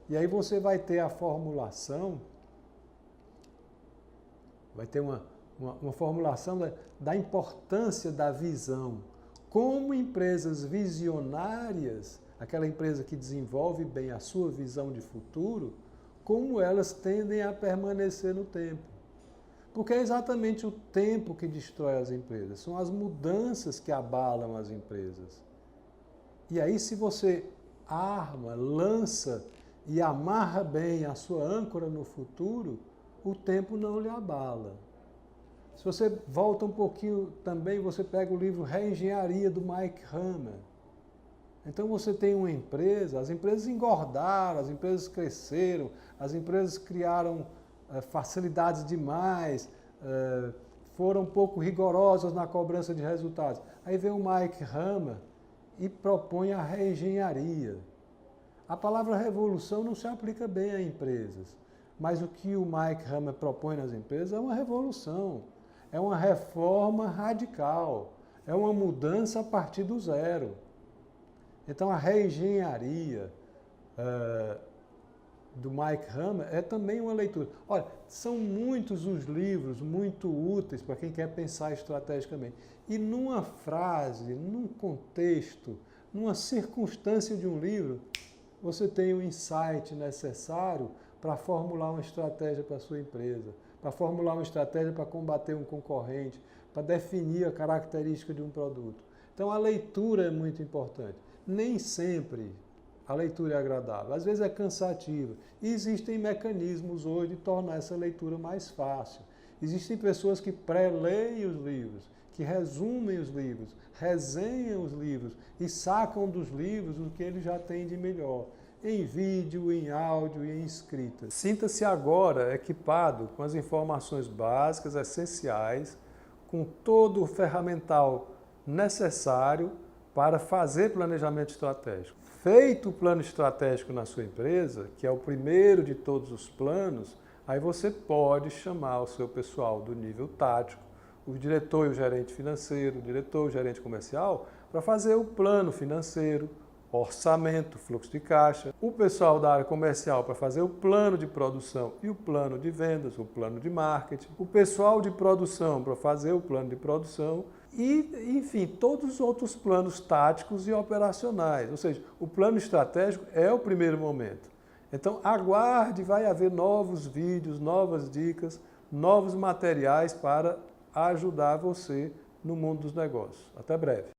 e aí você vai ter a formulação, vai ter uma formulação da importância da visão. Como empresas visionárias, aquela empresa que desenvolve bem a sua visão de futuro, como elas tendem a permanecer no tempo. Porque é exatamente o tempo que destrói as empresas, são as mudanças que abalam as empresas. E aí, se você arma, lança e amarra bem a sua âncora no futuro, o tempo não lhe abala. Se você volta um pouquinho também, você pega o livro Reengenharia, do Mike Hammer. Então você tem uma empresa, as empresas engordaram, as empresas cresceram, as empresas criaram facilidades demais, foram um pouco rigorosas na cobrança de resultados. Aí vem o Mike Hammer e propõe a reengenharia. A palavra revolução não se aplica bem a empresas, mas o que o Mike Hammer propõe nas empresas é uma revolução, é uma reforma radical, é uma mudança a partir do zero. Então a reengenharia do Mike Hammer é também uma leitura. Olha, são muitos os livros muito úteis para quem quer pensar estrategicamente. E numa frase, num contexto, numa circunstância de um livro, você tem o insight necessário para formular uma estratégia para a sua empresa, para formular uma estratégia para combater um concorrente, para definir a característica de um produto. Então a leitura é muito importante. Nem sempre a leitura é agradável, às vezes é cansativa. E existem mecanismos hoje de tornar essa leitura mais fácil. Existem pessoas que pré-leem os livros, que resumem os livros, resenham os livros e sacam dos livros o que ele já tem de melhor, em vídeo, em áudio e em escrita. Sinta-se agora equipado com as informações básicas, essenciais, com todo o ferramental necessário para fazer planejamento estratégico. Feito o plano estratégico na sua empresa, que é o primeiro de todos os planos, aí você pode chamar o seu pessoal do nível tático, o diretor e o gerente financeiro, o diretor e o gerente comercial, para fazer o plano financeiro, orçamento, fluxo de caixa, o pessoal da área comercial para fazer o plano de produção e o plano de vendas, o plano de marketing, o pessoal de produção para fazer o plano de produção e, enfim, todos os outros planos táticos e operacionais. Ou seja, o plano estratégico é o primeiro momento. Então, aguarde, vai haver novos vídeos, novas dicas, novos materiais para ajudar você no mundo dos negócios. Até breve.